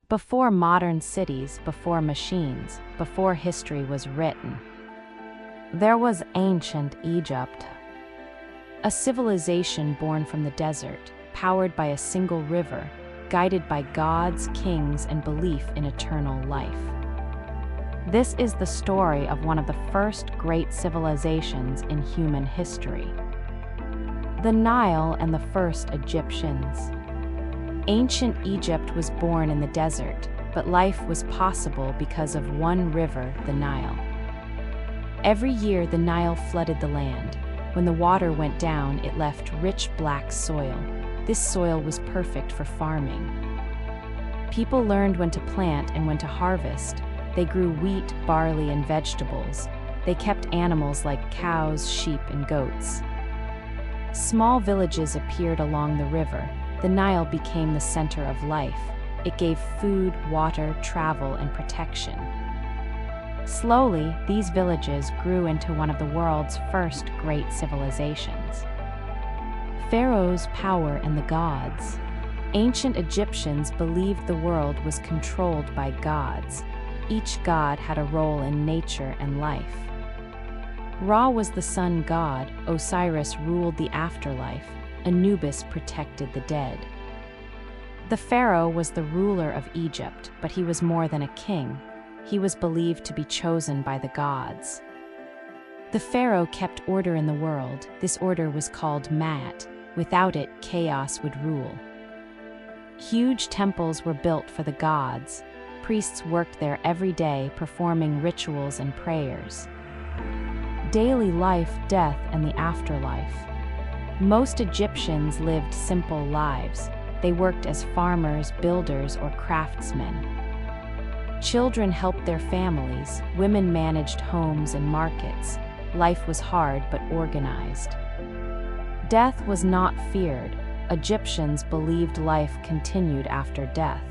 Before modern cities, before machines, before history was written, there was ancient Egypt, a civilization born from the desert, powered by a single river, guided by gods, kings, and belief in eternal life. This is the story of one of the first great civilizations in human history. The Nile and the first Egyptians. Ancient Egypt was born in the desert, but life was possible because of one river, the Nile. Every year the Nile flooded the land. When the water went down, it left rich black soil. This soil was perfect for farming. People learned when to plant and when to harvest. They grew wheat, barley, and vegetables. They kept animals like cows, sheep, and goats. Small villages appeared along the river. The Nile became the center of life. It gave food, water, travel, and protection. Slowly, these villages grew into one of the world's first great civilizations. Pharaohs' power and the gods. Ancient Egyptians believed the world was controlled by gods. Each god had a role in nature and life. Ra was the sun god, Osiris ruled the afterlife, Anubis protected the dead. The pharaoh was the ruler of Egypt, but he was more than a king. He was believed to be chosen by the gods. The pharaoh kept order in the world. This order was called Ma'at. Without it, chaos would rule. Huge temples were built for the gods. Priests worked there every day, performing rituals and prayers. Daily life, death, and the afterlife. Most Egyptians lived simple lives. They worked as farmers, builders, or craftsmen. Children helped their families. Women managed homes and markets. Life was hard but organized. Death was not feared. Egyptians believed life continued after death.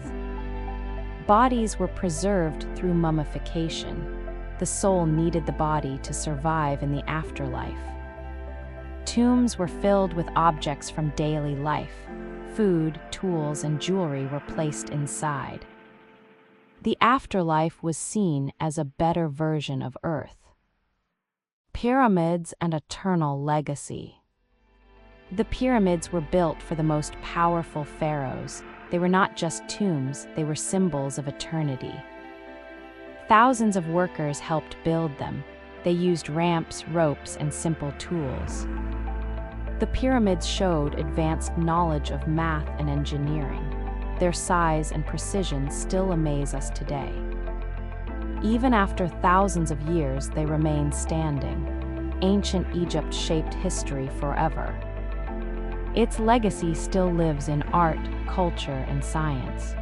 Bodies were preserved through mummification. The soul needed the body to survive in the afterlife. Tombs were filled with objects from daily life. Food, tools, and jewelry were placed inside. The afterlife was seen as a better version of Earth. Pyramids and eternal legacy. The pyramids were built for the most powerful pharaohs. They were not just tombs, they were symbols of eternity. Thousands of workers helped build them. They used ramps, ropes, and simple tools. The pyramids showed advanced knowledge of math and engineering. Their size and precision still amaze us today. Even after thousands of years, they remain standing. Ancient Egypt shaped history forever. Its legacy still lives in art, culture, and science.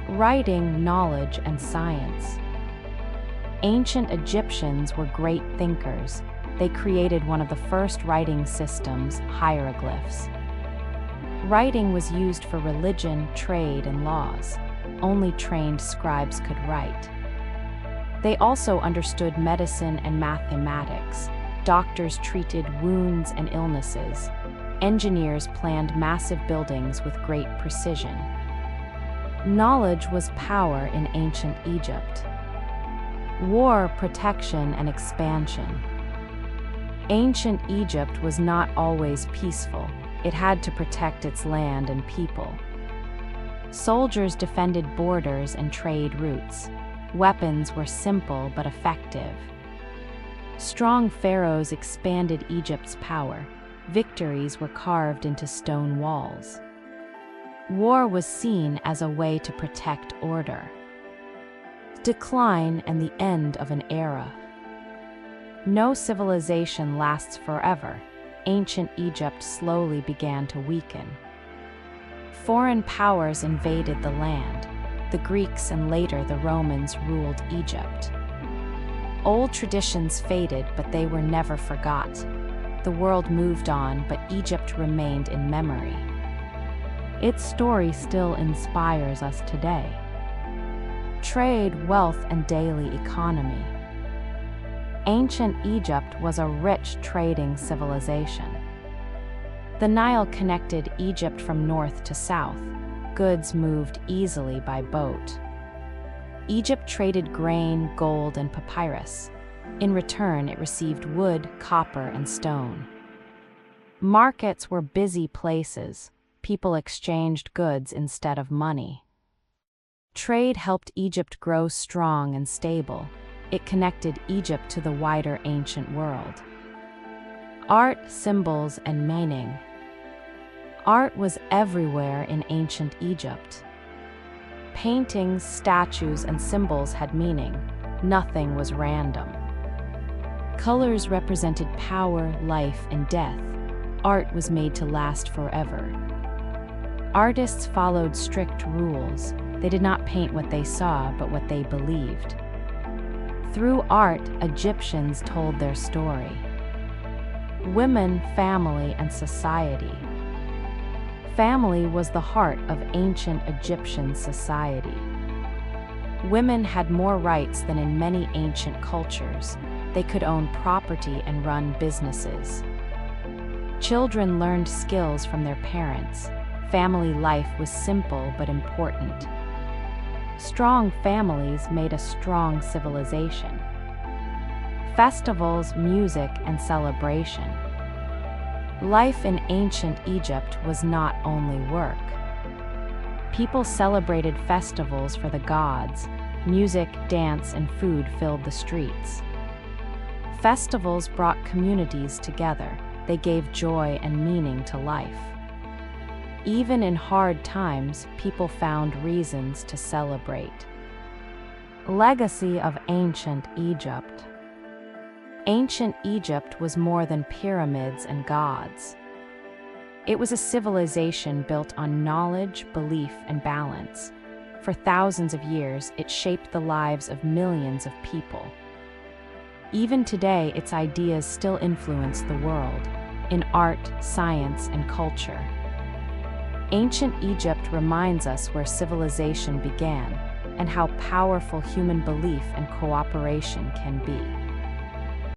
Writing, knowledge, and science. Ancient Egyptians were great thinkers. They created one of the first writing systems, hieroglyphs. Writing was used for religion, trade, and laws. Only trained scribes could write. They also understood medicine and mathematics. Doctors treated wounds and illnesses. Engineers planned massive buildings with great precision. Knowledge was power in ancient Egypt. War, protection, and expansion. Ancient Egypt was not always peaceful. It had to protect its land and people. Soldiers defended borders and trade routes. Weapons were simple but effective. Strong pharaohs expanded Egypt's power. Victories were carved into stone walls. War was seen as a way to protect order. Decline and the end of an era. No civilization lasts forever. Ancient Egypt slowly began to weaken. Foreign powers invaded the land. The Greeks and later the Romans ruled Egypt. Old traditions faded, but they were never forgot. The world moved on, but Egypt remained in memory. Its story still inspires us today. Trade, wealth, and daily economy. Ancient Egypt was a rich trading civilization. The Nile connected Egypt from north to south. goods moved easily by boat. Egypt traded grain, gold, and papyrus. In return, it received wood, copper, and stone. Markets were busy places. People exchanged goods instead of money. Trade helped Egypt grow strong and stable. It connected Egypt to the wider ancient world. Art, symbols, and meaning. Art was everywhere in ancient Egypt. Paintings, statues, and symbols had meaning. Nothing was random. Colors represented power, life, and death. Art was made to last forever. Artists followed strict rules. They did not paint what they saw, but what they believed. Through art, Egyptians told their story. Women, family, and society. Family was the heart of ancient Egyptian society. Women had more rights than in many ancient cultures. They could own property and run businesses. Children learned skills from their parents. Family life was simple but important. Strong families made a strong civilization. Festivals, music, and celebration. Life in ancient Egypt was not only work. People celebrated festivals for the gods. Music, dance, and food filled the streets. Festivals brought communities together. They gave joy and meaning to life. Even in hard times, people found reasons to celebrate. Legacy of ancient Egypt. Ancient Egypt was more than pyramids and gods. It was a civilization built on knowledge, belief, and balance. For thousands of years, it shaped the lives of millions of people. Even today, its ideas still influence the world, in art, science, and culture. Ancient Egypt reminds us where civilization began and how powerful human belief and cooperation can be.